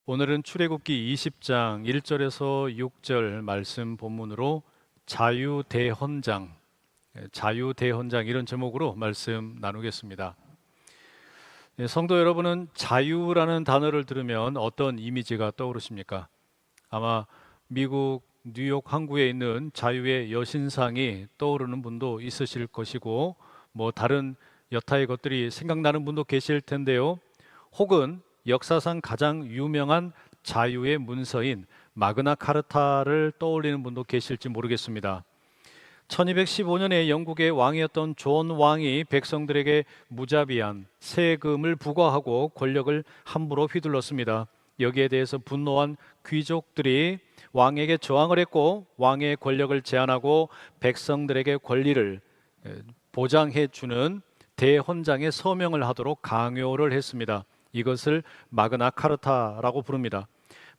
오늘은 출애굽기 20장 1절에서 6절 말씀 본문으로 자유대헌장, 자유대헌장 이런 제목으로 말씀 나누겠습니다. 성도 여러분은 자유라는 단어를 들으면 어떤 이미지가 떠오르십니까? 아마 미국 뉴욕 항구에 있는 자유의 여신상이 떠오르는 분도 있으실 것이고 다른 여타의 것들이 생각나는 분도 계실 텐데요. 혹은 역사상 가장 유명한 자유의 문서인 마그나 카르타를 떠올리는 분도 계실지 모르겠습니다. 1215년에 영국의 왕이었던 존 왕이 백성들에게 무자비한 세금을 부과하고 권력을 함부로 휘둘렀습니다. 여기에 대해서 분노한 귀족들이 왕에게 저항을 했고 왕의 권력을 제한하고 백성들에게 권리를 보장해 주는 대헌장에 서명을 하도록 강요를 했습니다. 이것을 마그나 카르타라고 부릅니다.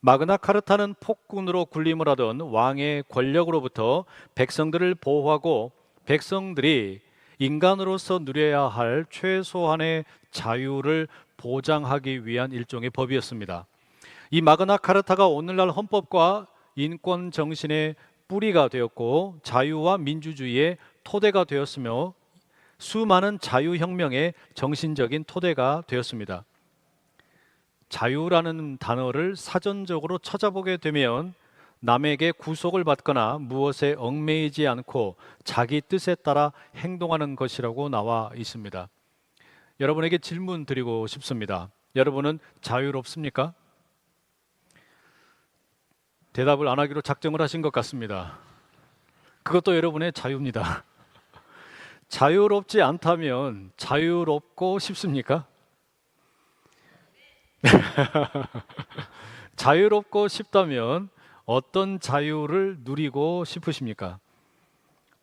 마그나 카르타는 폭군으로 군림을 하던 왕의 권력으로부터 백성들을 보호하고 백성들이 인간으로서 누려야 할 최소한의 자유를 보장하기 위한 일종의 법이었습니다. 이 마그나 카르타가 오늘날 헌법과 인권 정신의 뿌리가 되었고 자유와 민주주의의 토대가 되었으며 수많은 자유혁명의 정신적인 토대가 되었습니다. 자유라는 단어를 사전적으로 찾아보게 되면 남에게 구속을 받거나 무엇에 얽매이지 않고 자기 뜻에 따라 행동하는 것이라고 나와 있습니다. 여러분에게 질문 드리고 싶습니다. 여러분은 자유롭습니까? 대답을 안 하기로 작정을 하신 것 같습니다. 그것도 여러분의 자유입니다. 자유롭지 않다면 자유롭고 싶습니까? 자유롭고 싶다면 어떤 자유를 누리고 싶으십니까?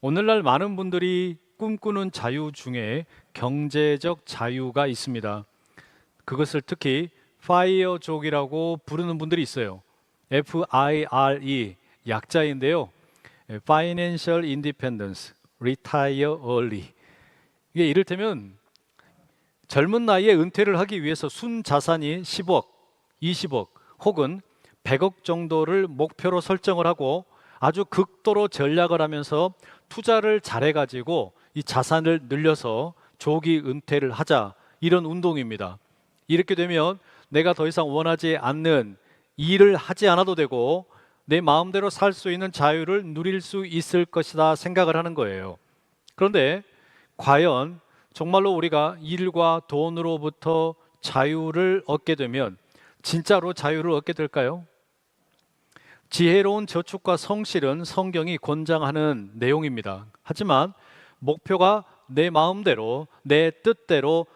오늘날 많은 분들이 꿈꾸는 자유 중에 경제적 자유가 있습니다. 그것을 특히 FIRE족이라고 부르는 분들이 있어요. FIRE 약자인데요. Financial Independence, Retire Early. 이게 이를테면 젊은 나이에 은퇴를 하기 위해서 순자산이 10억, 20억 혹은 100억 정도를 목표로 설정을 하고 아주 극도로 전략을 하면서 투자를 잘해가지고 이 자산을 늘려서 조기 은퇴를 하자, 이런 운동입니다. 이렇게 되면 내가 더 이상 원하지 않는 일을 하지 않아도 되고 내 마음대로 살 수 있는 자유를 누릴 수 있을 것이다 생각을 하는 거예요. 그런데 과연 정말로 우리가 일과 돈으로부터 자유를 얻게 되면 진짜로 자유를 얻게 될까요? 지혜로운 저축과 성실은 성경이 권장하는 내용입니다. 하지만 목표가 내 마음대로, 내 뜻대로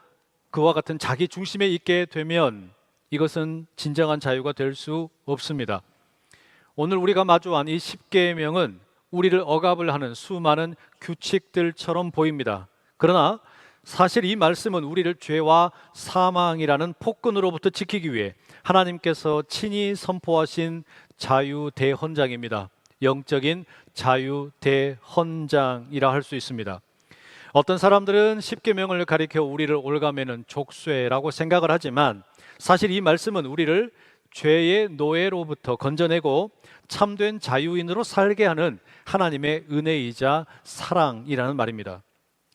그와 같은 자기 중심에 있게 되면 이것은 진정한 자유가 될 수 없습니다. 오늘 우리가 마주한 이 10계명은 우리를 억압을 하는 수많은 규칙들처럼 보입니다. 그러나 사실 이 말씀은 우리를 죄와 사망이라는 폭군으로부터 지키기 위해 하나님께서 친히 선포하신 자유대헌장입니다. 영적인 자유대헌장이라 할 수 있습니다. 어떤 사람들은 10계명을 가리켜 우리를 올가매는 족쇄라고 생각을 하지만 사실 이 말씀은 우리를 죄의 노예로부터 건져내고 참된 자유인으로 살게 하는 하나님의 은혜이자 사랑이라는 말입니다.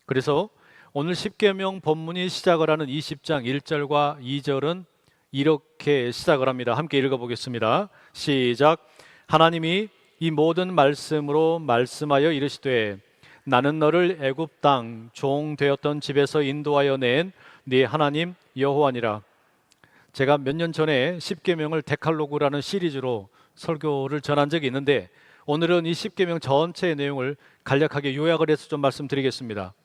그래서 오늘 10계명 본문이 시작을 하는 20장 1절과 2절은 이렇게 시작을 합니다. 함께 읽어보겠습니다. 시작. 하나님이 이 모든 말씀으로 말씀하여 이르시되 나는 너를 애굽 땅 종 되었던 집에서 인도하여 낸 네 하나님 여호와니라. 제가 몇 년 전에 10계명을 데칼로그라는 시리즈로 설교를 전한 적이 있는데 오늘은 이 10계명 전체의 내용을 간략하게 요약을 해서 좀 말씀드리겠습니다.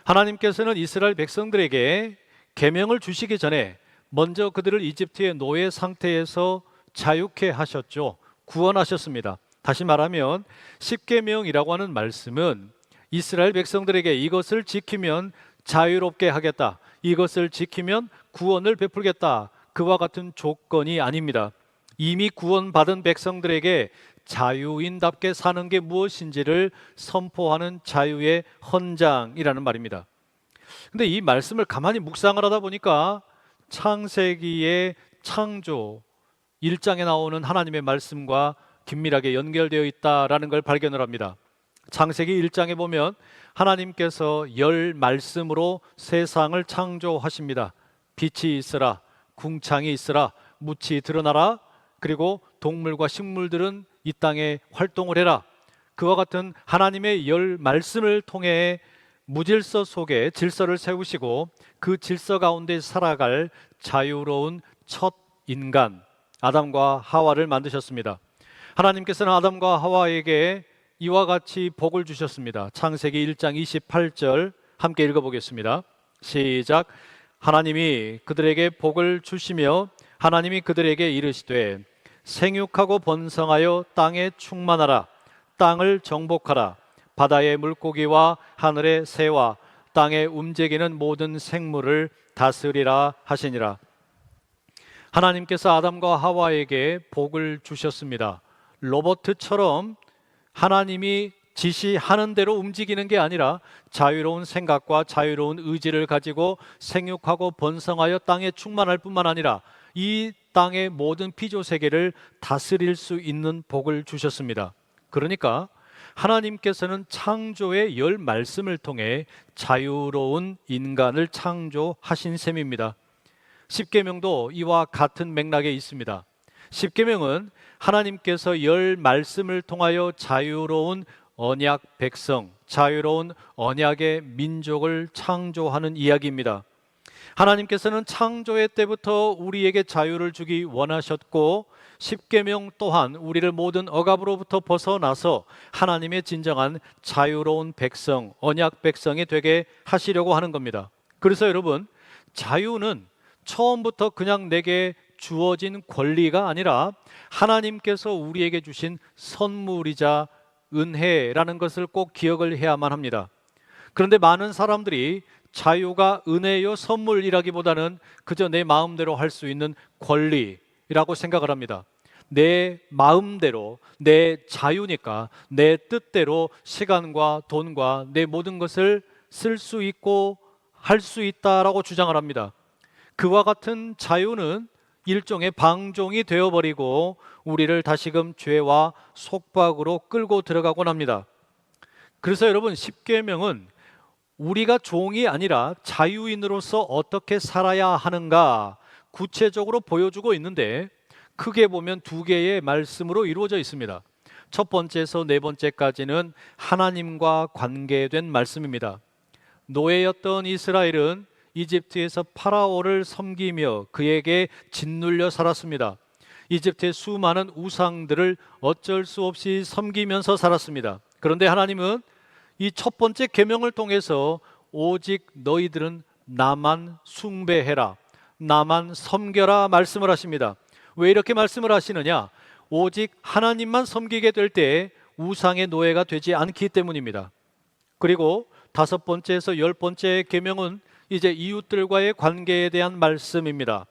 하나님께서는 이스라엘 백성들에게 계명을 주시기 전에 먼저 그들을 이집트의 노예 상태에서 자유케 하셨죠. 구원하셨습니다. 다시 말하면 10계명이라고 하는 말씀은 이스라엘 백성들에게 이것을 지키면 자유롭게 하겠다, 이것을 지키면 구원을 베풀겠다, 그와 같은 조건이 아닙니다. 이미 구원받은 백성들에게 자유인답게 사는 게 무엇인지를 선포하는 자유의 헌장이라는 말입니다. 근데 이 말씀을 가만히 묵상을 하다 보니까 창세기의 창조, 1장에 나오는 하나님의 말씀과 긴밀하게 연결되어 있다라는 걸 발견을 합니다. 창세기 1장에 보면 하나님께서 10 말씀으로 세상을 창조하십니다. 빛이 있으라, 궁창이 있으라, 묻이 드러나라, 그리고 동물과 식물들은 이 땅에 활동을 해라. 그와 같은 하나님의 10 말씀을 통해 무질서 속에 질서를 세우시고 그 질서 가운데 살아갈 자유로운 첫 인간 아담과 하와를 만드셨습니다. 하나님께서는 아담과 하와에게 이와 같이 복을 주셨습니다. 창세기 1장 28절 함께 읽어보겠습니다. 시작. 하나님이 그들에게 복을 주시며 하나님이 그들에게 이르시되 생육하고 번성하여 땅에 충만하라. 땅을 정복하라. 바다의 물고기와 하늘의 새와 땅에 움직이는 모든 생물을 다스리라 하시니라. 하나님께서 아담과 하와에게 복을 주셨습니다. 로봇처럼 하나님이 지시하는 대로 움직이는 게 아니라 자유로운 생각과 자유로운 의지를 가지고 생육하고 번성하여 땅에 충만할 뿐만 아니라 이 땅의 모든 피조 세계를 다스릴 수 있는 복을 주셨습니다. 그러니까 하나님께서는 창조의 10 말씀을 통해 자유로운 인간을 창조하신 셈입니다. 십계명도 이와 같은 맥락에 있습니다. 십계명은 하나님께서 10 말씀을 통하여 자유로운 언약 백성, 자유로운 언약의 민족을 창조하는 이야기입니다. 하나님께서는 창조의 때부터 우리에게 자유를 주기 원하셨고 십계명 또한 우리를 모든 억압으로부터 벗어나서 하나님의 진정한 자유로운 백성, 언약 백성이 되게 하시려고 하는 겁니다. 그래서 여러분, 자유는 처음부터 그냥 내게 주어진 권리가 아니라 하나님께서 우리에게 주신 선물이자 은혜라는 것을 꼭 기억을 해야만 합니다. 그런데 많은 사람들이 자유가 은혜요 선물이라기보다는 그저 내 마음대로 할 수 있는 권리라고 생각을 합니다. 내 마음대로, 내 자유니까 내 뜻대로 시간과 돈과 내 모든 것을 쓸 수 있고 할 수 있다라고 주장을 합니다. 그와 같은 자유는 일종의 방종이 되어버리고 우리를 다시금 죄와 속박으로 끌고 들어가곤 합니다. 그래서 여러분, 십계명은 우리가 종이 아니라 자유인으로서 어떻게 살아야 하는가 구체적으로 보여주고 있는데 크게 보면 2개의 말씀으로 이루어져 있습니다. 첫 번째에서 4번째까지는 하나님과 관계된 말씀입니다. 노예였던 이스라엘은 이집트에서 파라오를 섬기며 그에게 짓눌려 살았습니다. 이집트의 수많은 우상들을 어쩔 수 없이 섬기면서 살았습니다. 그런데 하나님은 이 첫 번째 계명을 통해서 오직 너희들은 나만 숭배해라, 나만 섬겨라 말씀을 하십니다. 왜 이렇게 말씀을 하시느냐? 오직 하나님만 섬기게 될 때 우상의 노예가 되지 않기 때문입니다. 그리고 5번째에서 10번째 계명은 이제 이웃들과의 관계에 대한 말씀입니다.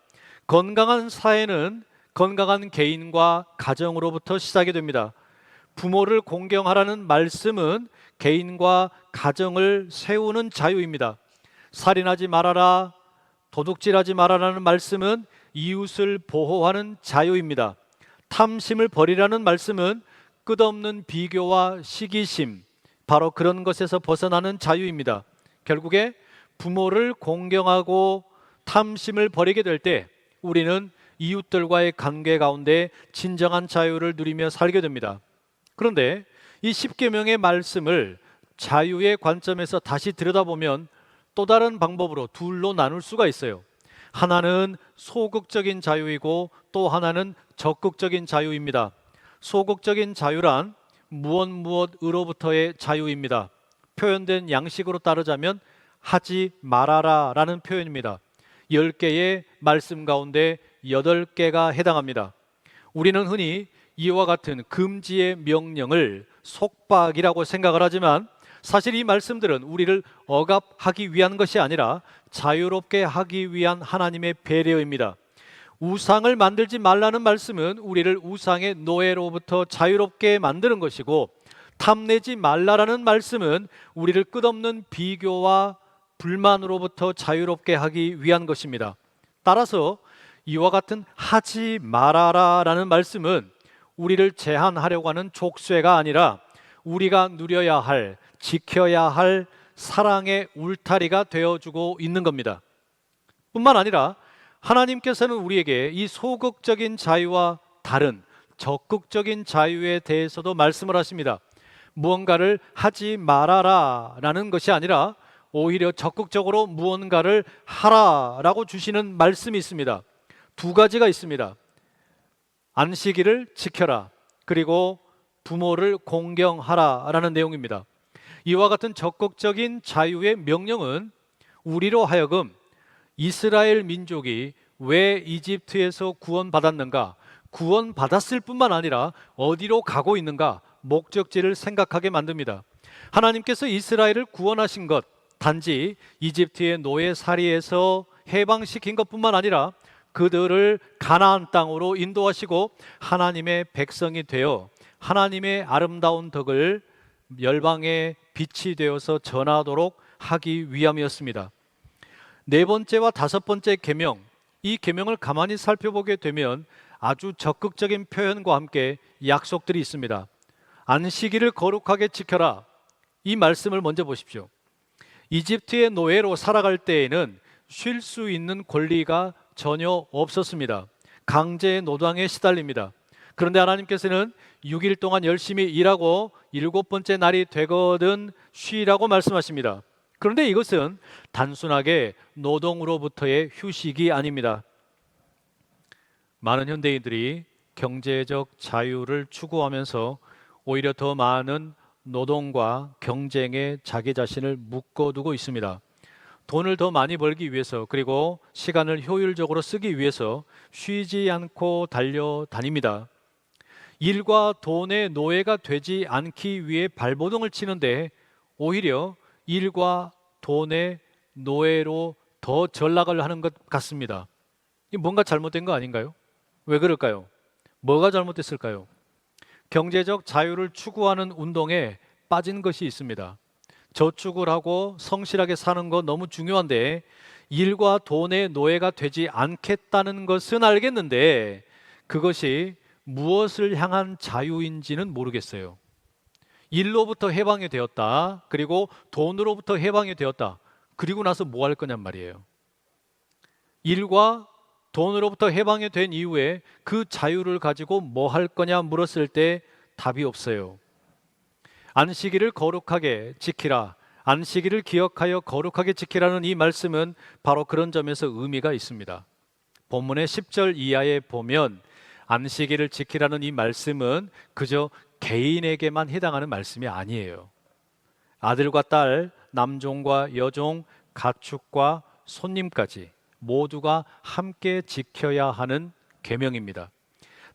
건강한 사회는 건강한 개인과 가정으로부터 시작이 됩니다. 부모를 공경하라는 말씀은 개인과 가정을 세우는 자유입니다. 살인하지 말아라, 도둑질하지 말아라는 말씀은 이웃을 보호하는 자유입니다. 탐심을 버리라는 말씀은 끝없는 비교와 시기심, 바로 그런 것에서 벗어나는 자유입니다. 결국에 부모를 공경하고 탐심을 버리게 될 때 우리는 이웃들과의 관계 가운데 진정한 자유를 누리며 살게 됩니다. 그런데 이 십계명의 말씀을 자유의 관점에서 다시 들여다보면 또 다른 방법으로 둘로 나눌 수가 있어요. 하나는 소극적인 자유이고 또 하나는 적극적인 자유입니다. 소극적인 자유란 무엇으로부터의 자유입니다. 표현된 양식으로 따르자면 하지 말아라 라는 표현입니다. 10개의 말씀 가운데 8개가 해당합니다. 우리는 흔히 이와 같은 금지의 명령을 속박이라고 생각을 하지만 사실 이 말씀들은 우리를 억압하기 위한 것이 아니라 자유롭게 하기 위한 하나님의 배려입니다. 우상을 만들지 말라는 말씀은 우리를 우상의 노예로부터 자유롭게 만드는 것이고, 탐내지 말라라는 말씀은 우리를 끝없는 비교와 불만으로부터 자유롭게 하기 위한 것입니다. 따라서 이와 같은 하지 말아라라는 말씀은 우리를 제한하려고 하는 족쇄가 아니라 우리가 누려야 할, 지켜야 할 사랑의 울타리가 되어주고 있는 겁니다. 뿐만 아니라 하나님께서는 우리에게 이 소극적인 자유와 다른 적극적인 자유에 대해서도 말씀을 하십니다. 무언가를 하지 말아라 라는 것이 아니라 오히려 적극적으로 무언가를 하라라고 주시는 말씀이 있습니다. 두 가지가 있습니다. 안식일을 지켜라, 그리고 부모를 공경하라 라는 내용입니다. 이와 같은 적극적인 자유의 명령은 우리로 하여금 이스라엘 민족이 왜 이집트에서 구원받았는가, 구원받았을 뿐만 아니라 어디로 가고 있는가, 목적지를 생각하게 만듭니다. 하나님께서 이스라엘을 구원하신 것, 단지 이집트의 노예살이에서 해방시킨 것뿐만 아니라 그들을 가나안 땅으로 인도하시고 하나님의 백성이 되어 하나님의 아름다운 덕을 열방의 빛이 되어서 전하도록 하기 위함이었습니다. 네 번째와 다섯 번째 계명, 이 계명을 가만히 살펴보게 되면 아주 적극적인 표현과 함께 약속들이 있습니다. 안식일을 거룩하게 지켜라. 이 말씀을 먼저 보십시오. 이집트의 노예로 살아갈 때에는 쉴 수 있는 권리가 전혀 없었습니다. 강제 노동에 시달립니다. 그런데 하나님께서는 6일 동안 열심히 일하고 일곱 번째 날이 되거든 쉬라고 말씀하십니다. 그런데 이것은 단순하게 노동으로부터의 휴식이 아닙니다. 많은 현대인들이 경제적 자유를 추구하면서 오히려 더 많은 노동과 경쟁에 자기 자신을 묶어두고 있습니다. 돈을 더 많이 벌기 위해서, 그리고 시간을 효율적으로 쓰기 위해서 쉬지 않고 달려다닙니다. 일과 돈의 노예가 되지 않기 위해 발버둥을 치는데 오히려 일과 돈의 노예로 더 전락을 하는 것 같습니다. 뭔가 잘못된 거 아닌가요? 왜 그럴까요? 뭐가 잘못됐을까요? 경제적 자유를 추구하는 운동에 빠진 것이 있습니다. 저축을 하고 성실하게 사는 거 너무 중요한데 일과 돈의 노예가 되지 않겠다는 것은 알겠는데 그것이 무엇을 향한 자유인지는 모르겠어요. 일로부터 해방이 되었다. 그리고 돈으로부터 해방이 되었다. 그리고 나서 뭐 할 거냔 말이에요. 일과 돈으로부터 해방이 된 이후에 그 자유를 가지고 뭐 할 거냐 물었을 때 답이 없어요. 안식일을 거룩하게 지키라, 안식일을 기억하여 거룩하게 지키라는 이 말씀은 바로 그런 점에서 의미가 있습니다. 본문의 10절 이하에 보면 안식일을 지키라는 이 말씀은 그저 개인에게만 해당하는 말씀이 아니에요. 아들과 딸, 남종과 여종, 가축과 손님까지 모두가 함께 지켜야 하는 계명입니다.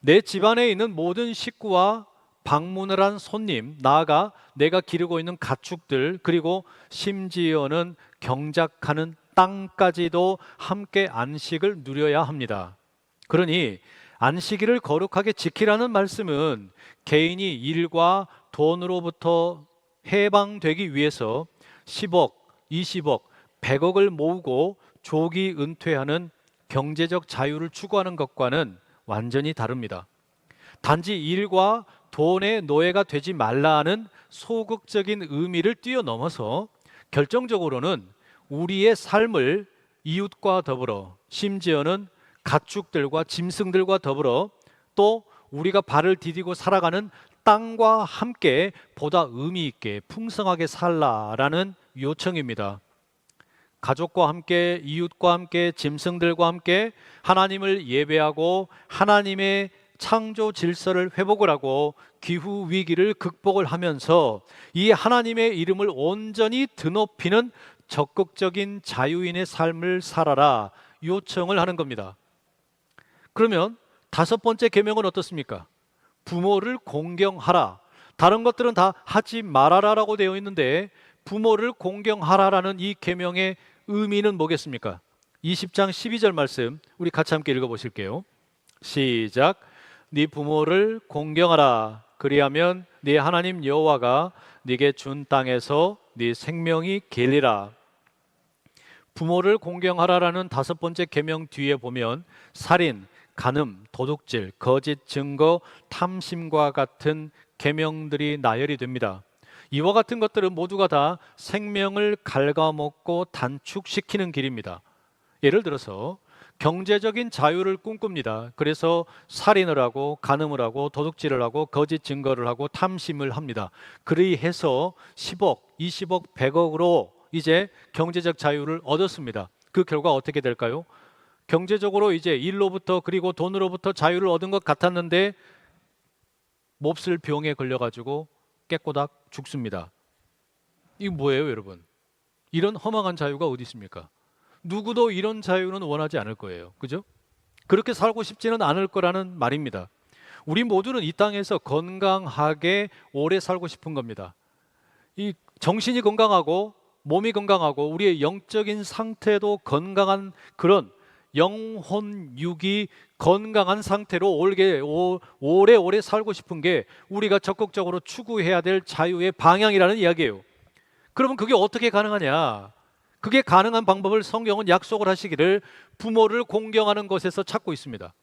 내 집안에 있는 모든 식구와 방문을 한 손님, 나아가 내가 기르고 있는 가축들, 그리고 심지어는 경작하는 땅까지도 함께 안식을 누려야 합니다. 그러니 안식일을 거룩하게 지키라는 말씀은 개인이 일과 돈으로부터 해방되기 위해서 10억, 20억, 100억을 모으고 조기 은퇴하는 경제적 자유를 추구하는 것과는 완전히 다릅니다. 단지 일과 돈의 노예가 되지 말라는 소극적인 의미를 뛰어넘어서 결정적으로는 우리의 삶을 이웃과 더불어, 심지어는 가축들과 짐승들과 더불어, 또 우리가 발을 디디고 살아가는 땅과 함께 보다 의미 있게 풍성하게 살라라는 요청입니다. 가족과 함께, 이웃과 함께, 짐승들과 함께 하나님을 예배하고 하나님의 창조 질서를 회복을 하고 기후 위기를 극복을 하면서 이 하나님의 이름을 온전히 드높이는 적극적인 자유인의 삶을 살아라 요청을 하는 겁니다. 그러면 다섯 번째 계명은 어떻습니까? 부모를 공경하라. 다른 것들은 다 하지 말아라라고 되어 있는데 부모를 공경하라라는 이 계명의 의미는 뭐겠습니까? 20장 12절 말씀 우리 같이 함께 읽어보실게요. 시작. 네 부모를 공경하라. 그리하면 네 하나님 여호와가 네게 준 땅에서 네 생명이 길리라. 부모를 공경하라라는 5번째 계명 뒤에 보면 살인, 간음, 도둑질, 거짓 증거, 탐심과 같은 계명들이 나열이 됩니다. 이와 같은 것들은 모두가 다 생명을 갉아먹고 단축시키는 길입니다. 예를 들어서 경제적인 자유를 꿈꿉니다. 그래서 살인을 하고 간음을 하고 도둑질을 하고 거짓 증거를 하고 탐심을 합니다. 그리해서 10억, 20억, 100억으로 이제 경제적 자유를 얻었습니다. 그 결과 어떻게 될까요? 경제적으로 이제 일로부터 그리고 돈으로부터 자유를 얻은 것 같았는데 몹쓸 병에 걸려가지고 깨꼬닥 죽습니다. 이게 뭐예요, 여러분? 이런 허망한 자유가 어디 있습니까? 누구도 이런 자유는 원하지 않을 거예요. 그죠? 그렇게 살고 싶지는 않을 거라는 말입니다. 우리 모두는 이 땅에서 건강하게 오래 살고 싶은 겁니다. 이 정신이 건강하고 몸이 건강하고 우리의 영적인 상태도 건강한 그런 영혼 육이 건강한 상태로 오래오래 살고 싶은 게 우리가 적극적으로 추구해야 될 자유의 방향이라는 이야기예요. 그러면 그게 어떻게 가능하냐? 그게 가능한 방법을 성경은 약속을 하시기를 부모를 공경하는 것에서 찾고 있습니다.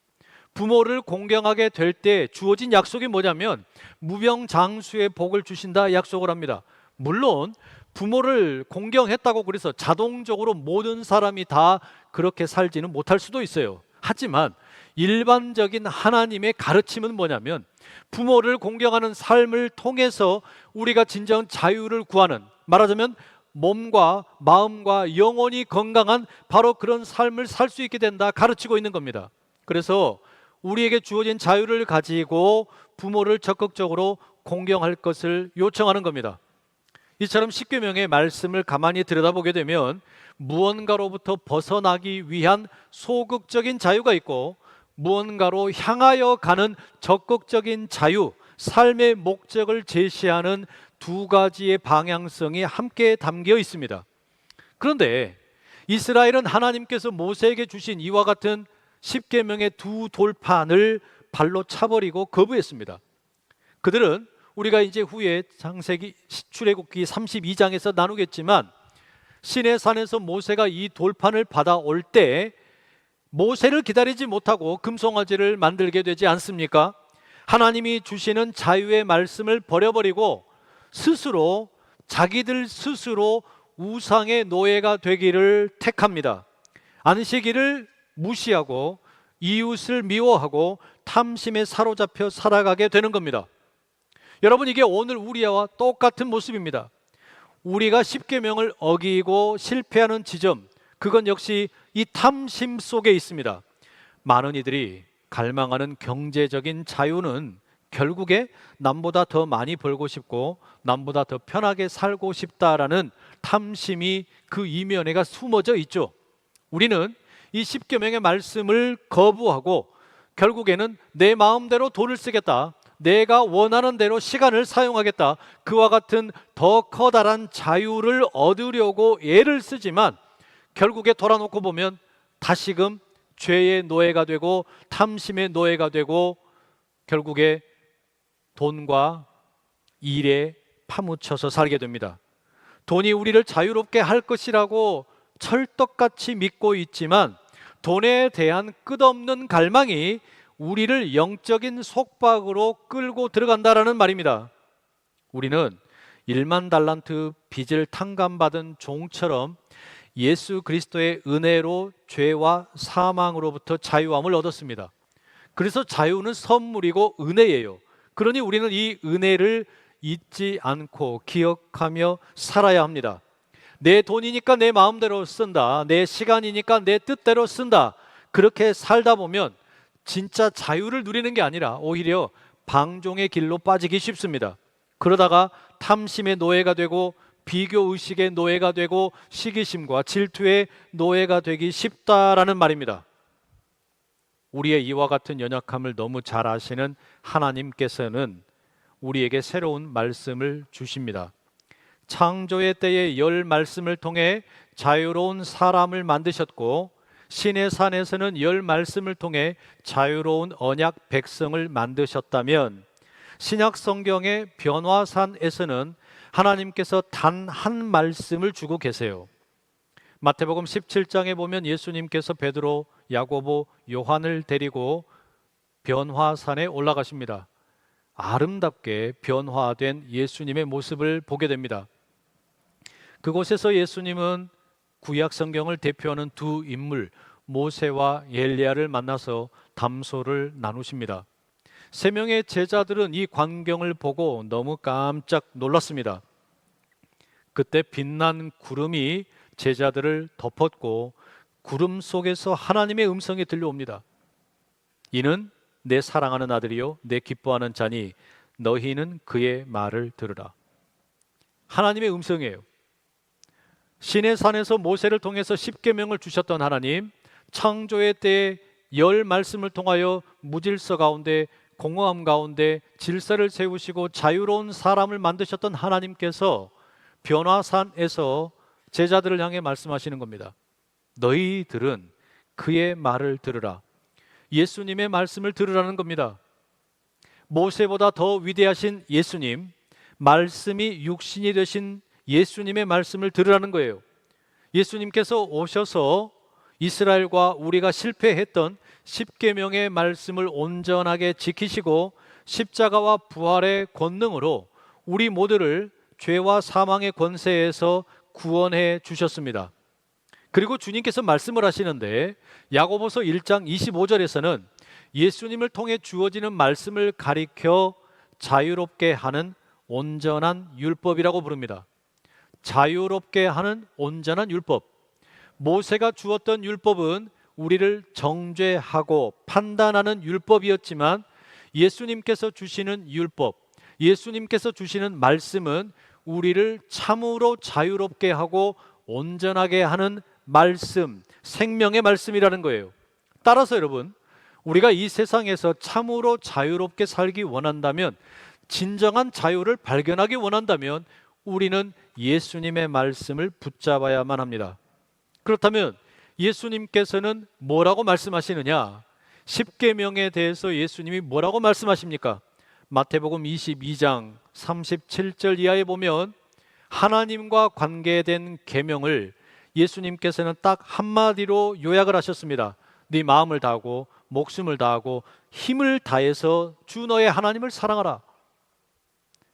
부모를 공경하게 될 때 주어진 약속이 뭐냐면 무병장수의 복을 주신다 약속을 합니다. 물론 부모를 공경했다고 그래서 자동적으로 모든 사람이 다 그렇게 살지는 못할 수도 있어요. 하지만 일반적인 하나님의 가르침은 뭐냐면 부모를 공경하는 삶을 통해서 우리가 진정 자유를 구하는, 말하자면 몸과 마음과 영혼이 건강한 바로 그런 삶을 살 수 있게 된다 가르치고 있는 겁니다. 그래서 우리에게 주어진 자유를 가지고 부모를 적극적으로 공경할 것을 요청하는 겁니다. 이처럼 십계명의 말씀을 가만히 들여다보게 되면 무언가로부터 벗어나기 위한 소극적인 자유가 있고 무언가로 향하여 가는 적극적인 자유, 삶의 목적을 제시하는 두 가지의 방향성이 함께 담겨 있습니다. 그런데 이스라엘은 하나님께서 모세에게 주신 이와 같은 십계명의 두 돌판을 발로 차버리고 거부했습니다. 그들은 우리가 이제 후에 창세기 출애굽기 32장에서 나누겠지만 시내산에서 모세가 이 돌판을 받아올 때 모세를 기다리지 못하고 금송아지를 만들게 되지 않습니까? 하나님이 주시는 자유의 말씀을 버려버리고 스스로 자기들 스스로 우상의 노예가 되기를 택합니다. 안식일을 무시하고 이웃을 미워하고 탐심에 사로잡혀 살아가게 되는 겁니다. 여러분, 이게 오늘 우리와 똑같은 모습입니다. 우리가 십계명을 어기고 실패하는 지점, 그건 역시 이 탐심 속에 있습니다. 많은 이들이 갈망하는 경제적인 자유는 결국에 남보다 더 많이 벌고 싶고 남보다 더 편하게 살고 싶다라는 탐심이 그 이면에가 숨어져 있죠. 우리는 이 십계명의 말씀을 거부하고 결국에는 내 마음대로 돈을 쓰겠다, 내가 원하는 대로 시간을 사용하겠다, 그와 같은 더 커다란 자유를 얻으려고 애를 쓰지만 결국에 돌아놓고 보면 다시금 죄의 노예가 되고 탐심의 노예가 되고 결국에 돈과 일에 파묻혀서 살게 됩니다. 돈이 우리를 자유롭게 할 것이라고 철떡같이 믿고 있지만 돈에 대한 끝없는 갈망이 우리를 영적인 속박으로 끌고 들어간다라는 말입니다. 우리는 1만 달란트 빚을 탕감받은 종처럼 예수 그리스도의 은혜로 죄와 사망으로부터 자유함을 얻었습니다. 그래서 자유는 선물이고 은혜예요. 그러니 우리는 이 은혜를 잊지 않고 기억하며 살아야 합니다. 내 돈이니까 내 마음대로 쓴다, 내 시간이니까 내 뜻대로 쓴다, 그렇게 살다 보면 진짜 자유를 누리는 게 아니라 오히려 방종의 길로 빠지기 쉽습니다. 그러다가 탐심의 노예가 되고 비교의식의 노예가 되고 시기심과 질투의 노예가 되기 쉽다라는 말입니다. 우리의 이와 같은 연약함을 너무 잘 아시는 하나님께서는 우리에게 새로운 말씀을 주십니다. 창조의 때에 열 말씀을 통해 자유로운 사람을 만드셨고 시내산에서는 열 말씀을 통해 자유로운 언약 백성을 만드셨다면 신약 성경의 변화산에서는 하나님께서 단 한 말씀을 주고 계세요. 마태복음 17장에 보면 예수님께서 베드로, 야고보, 요한을 데리고 변화산에 올라가십니다. 아름답게 변화된 예수님의 모습을 보게 됩니다. 그곳에서 예수님은 구약 성경을 대표하는 두 인물 모세와 엘리야를 만나서 담소를 나누십니다. 세 명의 제자들은 이 광경을 보고 너무 깜짝 놀랐습니다. 그때 빛난 구름이 제자들을 덮었고 구름 속에서 하나님의 음성이 들려옵니다. 이는 내 사랑하는 아들이요 내 기뻐하는 자니 너희는 그의 말을 들으라. 하나님의 음성이에요. 시내산에서 모세를 통해서 십계명을 주셨던 하나님, 창조의 때에 열 말씀을 통하여 무질서 가운데 공허함 가운데 질서를 세우시고 자유로운 사람을 만드셨던 하나님께서 변화산에서 제자들을 향해 말씀하시는 겁니다. 너희들은 그의 말을 들으라. 예수님의 말씀을 들으라는 겁니다. 모세보다 더 위대하신 예수님, 말씀이 육신이 되신 예수님의 말씀을 들으라는 거예요. 예수님께서 오셔서 이스라엘과 우리가 실패했던 십계명의 말씀을 온전하게 지키시고 십자가와 부활의 권능으로 우리 모두를 죄와 사망의 권세에서 구원해 주셨습니다. 그리고 주님께서 말씀을 하시는데 야고보서 1장 25절에서는 예수님을 통해 주어지는 말씀을 가리켜 자유롭게 하는 온전한 율법이라고 부릅니다. 자유롭게 하는 온전한 율법. 모세가 주었던 율법은 우리를 정죄하고 판단하는 율법이었지만 예수님께서 주시는 율법, 예수님께서 주시는 말씀은 우리를 참으로 자유롭게 하고 온전하게 하는 말씀, 생명의 말씀이라는 거예요. 따라서 여러분, 우리가 이 세상에서 참으로 자유롭게 살기 원한다면, 진정한 자유를 발견하기 원한다면 우리는 예수님의 말씀을 붙잡아야만 합니다. 그렇다면 예수님께서는 뭐라고 말씀하시느냐? 십계명에 대해서 예수님이 뭐라고 말씀하십니까? 마태복음 22장 37절 이하에 보면 하나님과 관계된 계명을 예수님께서는 딱 한마디로 요약을 하셨습니다. 네 마음을 다하고 목숨을 다하고 힘을 다해서 주 너의 하나님을 사랑하라.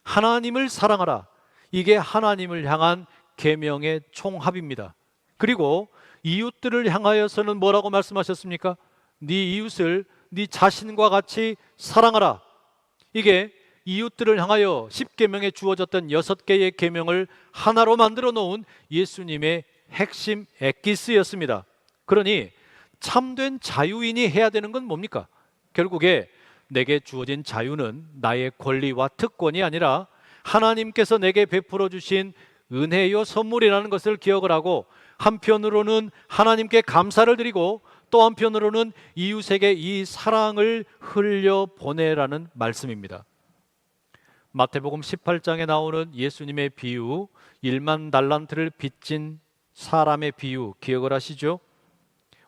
하나님을 사랑하라. 이게 하나님을 향한 계명의 총합입니다. 그리고 이웃들을 향하여서는 뭐라고 말씀하셨습니까? 네 이웃을 네 자신과 같이 사랑하라. 이게 이웃들을 향하여 십계명에 주어졌던 6개의 계명을 하나로 만들어 놓은 예수님의 핵심 엑기스였습니다. 그러니 참된 자유인이 해야 되는 건 뭡니까? 결국에 내게 주어진 자유는 나의 권리와 특권이 아니라 하나님께서 내게 베풀어 주신 은혜요 선물이라는 것을 기억을 하고, 한편으로는 하나님께 감사를 드리고 또 한편으로는 이웃에게 이 사랑을 흘려보내라는 말씀입니다. 마태복음 18장에 나오는 예수님의 비유, 1만 달란트를 빚진 사람의 비유 기억을 하시죠?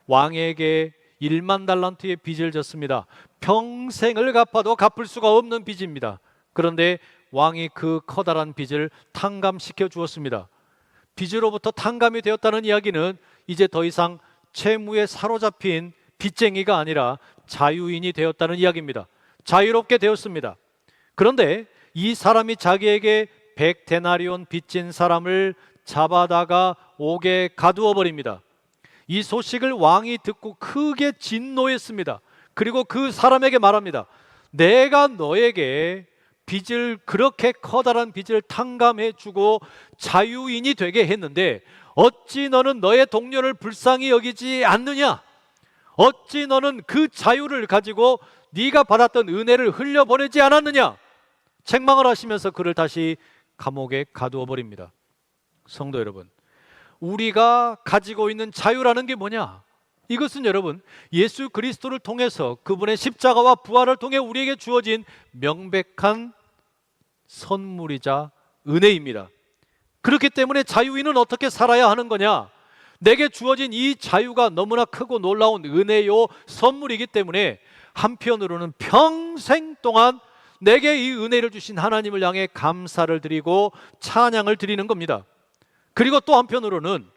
왕에게 1만 달란트의 빚을 졌습니다. 평생을 갚아도 갚을 수가 없는 빚입니다. 그런데 왕이 그 커다란 빚을 탕감시켜 주었습니다. 빚으로부터 탕감이 되었다는 이야기는 이제 더 이상 채무에 사로잡힌 빚쟁이가 아니라 자유인이 되었다는 이야기입니다. 자유롭게 되었습니다. 그런데 이 사람이 자기에게 100데나리온 빚진 사람을 잡아다가 옥에 가두어 버립니다. 이 소식을 왕이 듣고 크게 진노했습니다. 그리고 그 사람에게 말합니다. 내가 너에게 빚을, 그렇게 커다란 빚을 탕감해 주고 자유인이 되게 했는데 어찌 너는 너의 동료를 불쌍히 여기지 않느냐? 어찌 너는 그 자유를 가지고 네가 받았던 은혜를 흘려보내지 않았느냐? 책망을 하시면서 그를 다시 감옥에 가두어 버립니다. 성도 여러분, 우리가 가지고 있는 자유라는 게 뭐냐? 이것은 여러분, 예수 그리스도를 통해서 그분의 십자가와 부활을 통해 우리에게 주어진 명백한 선물이자 은혜입니다. 그렇기 때문에 자유인은 어떻게 살아야 하는 거냐? 내게 주어진 이 자유가 너무나 크고 놀라운 은혜요 선물이기 때문에 한편으로는 평생 동안 내게 이 은혜를 주신 하나님을 향해 감사를 드리고 찬양을 드리는 겁니다. 그리고 또 한편으로는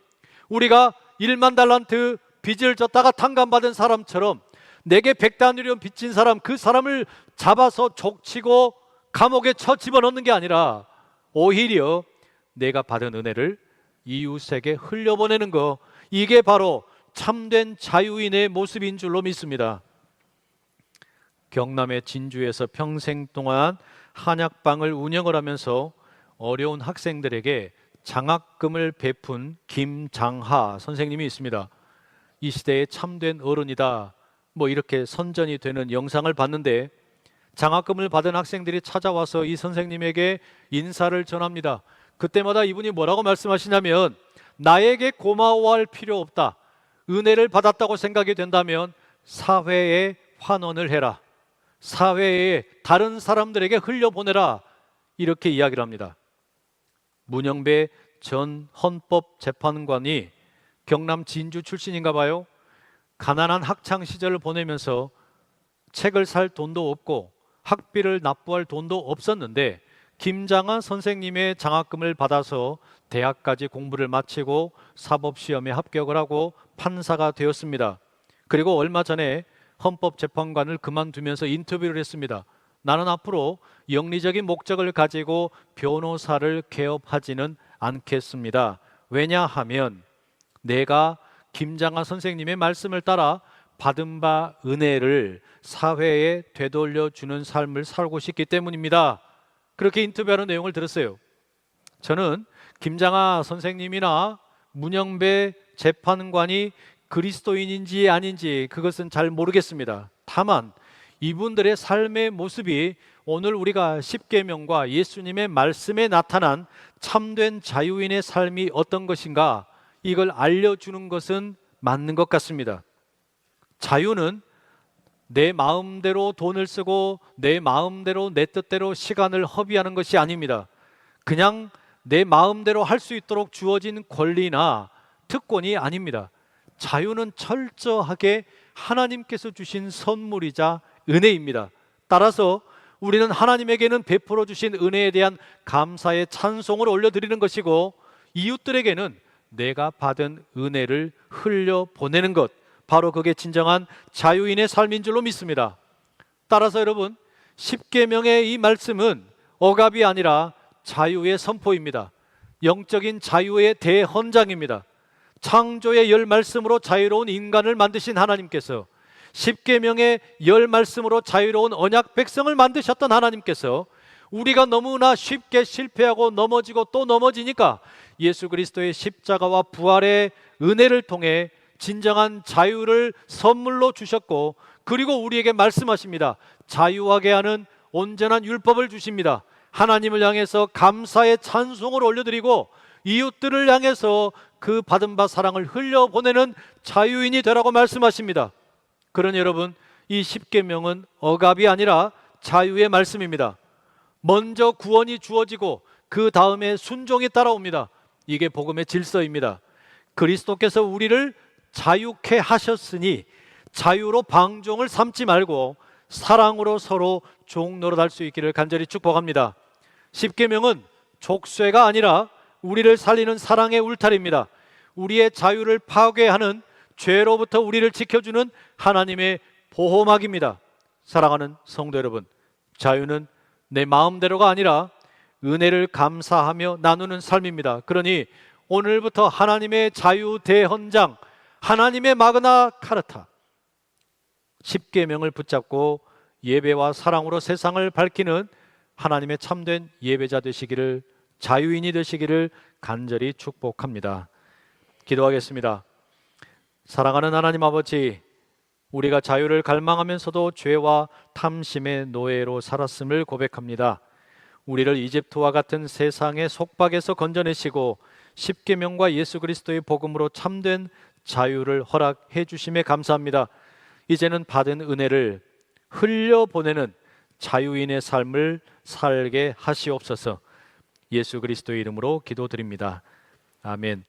우리가 1만 달란트 빚을 졌다가 탕감받은 사람처럼 내게 100다니엘 빚진 사람, 그 사람을 잡아서 족치고 감옥에 쳐 집어넣는 게 아니라 오히려 내가 받은 은혜를 이웃에게 흘려보내는 거, 이게 바로 참된 자유인의 모습인 줄로 믿습니다. 경남의 진주에서 평생 동안 한약방을 운영을 하면서 어려운 학생들에게 장학금을 베푼 김장하 선생님이 있습니다. 이 시대의 참된 어른이다, 이렇게 선전이 되는 영상을 봤는데, 장학금을 받은 학생들이 찾아와서 이 선생님에게 인사를 전합니다. 그때마다 이분이 뭐라고 말씀하시냐면, 나에게 고마워할 필요 없다. 은혜를 받았다고 생각이 된다면 사회에 환원을 해라. 사회에 다른 사람들에게 흘려보내라. 이렇게 이야기를 합니다. 문영배 전 헌법재판관이 경남 진주 출신인가 봐요. 가난한 학창 시절을 보내면서 책을 살 돈도 없고 학비를 납부할 돈도 없었는데, 김장하 선생님의 장학금을 받아서 대학까지 공부를 마치고 사법시험에 합격을 하고 판사가 되었습니다. 그리고 얼마 전에 헌법재판관을 그만두면서 인터뷰를 했습니다. 나는 앞으로 영리적인 목적을 가지고 변호사를 개업하지는 않겠습니다. 왜냐하면 내가 김장하 선생님의 말씀을 따라 받은 바 은혜를 사회에 되돌려주는 삶을 살고 싶기 때문입니다. 그렇게 인터뷰하는 내용을 들었어요. 저는 김장하 선생님이나 문영배 재판관이 그리스도인인지 아닌지 그것은 잘 모르겠습니다. 다만 이분들의 삶의 모습이 오늘 우리가 십계명과 예수님의 말씀에 나타난 참된 자유인의 삶이 어떤 것인가, 이걸 알려주는 것은 맞는 것 같습니다. 자유는 내 마음대로 돈을 쓰고 내 마음대로 내 뜻대로 시간을 허비하는 것이 아닙니다. 그냥 내 마음대로 할 수 있도록 주어진 권리나 특권이 아닙니다. 자유는 철저하게 하나님께서 주신 선물이자 은혜입니다. 따라서 우리는 하나님에게는 베풀어 주신 은혜에 대한 감사의 찬송을 올려드리는 것이고, 이웃들에게는 내가 받은 은혜를 흘려보내는 것, 바로 그게 진정한 자유인의 삶인 줄로 믿습니다. 따라서 여러분, 십계명의 이 말씀은 억압이 아니라 자유의 선포입니다. 영적인 자유의 대헌장입니다. 창조의 열 말씀으로 자유로운 인간을 만드신 하나님께서, 십계명의 열 말씀으로 자유로운 언약 백성을 만드셨던 하나님께서, 우리가 너무나 쉽게 실패하고 넘어지고 또 넘어지니까 예수 그리스도의 십자가와 부활의 은혜를 통해 진정한 자유를 선물로 주셨고, 그리고 우리에게 말씀하십니다. 자유하게 하는 온전한 율법을 주십니다. 하나님을 향해서 감사의 찬송을 올려드리고 이웃들을 향해서 그 받은 바 사랑을 흘려보내는 자유인이 되라고 말씀하십니다. 그러니 여러분, 이 십계명은 억압이 아니라 자유의 말씀입니다. 먼저 구원이 주어지고 그 다음에 순종이 따라옵니다. 이게 복음의 질서입니다. 그리스도께서 우리를 자유케 하셨으니 자유로 방종을 삼지 말고 사랑으로 서로 종노릇 할 수 있기를 간절히 축복합니다. 십계명은 족쇄가 아니라 우리를 살리는 사랑의 울타리입니다. 우리의 자유를 파괴하는 죄로부터 우리를 지켜주는 하나님의 보호막입니다. 사랑하는 성도 여러분, 자유는 내 마음대로가 아니라 은혜를 감사하며 나누는 삶입니다. 그러니 오늘부터 하나님의 자유 대헌장, 하나님의 마그나 카르타, 십계명을 붙잡고 예배와 사랑으로 세상을 밝히는 하나님의 참된 예배자 되시기를, 자유인이 되시기를 간절히 축복합니다. 기도하겠습니다. 사랑하는 하나님 아버지, 우리가 자유를 갈망하면서도 죄와 탐심의 노예로 살았음을 고백합니다. 우리를 이집트와 같은 세상의 속박에서 건져내시고 십계명과 예수 그리스도의 복음으로 참된 자유를 허락해 주심에 감사합니다. 이제는 받은 은혜를 흘려보내는 자유인의 삶을 살게 하시옵소서. 예수 그리스도의 이름으로 기도드립니다. 아멘.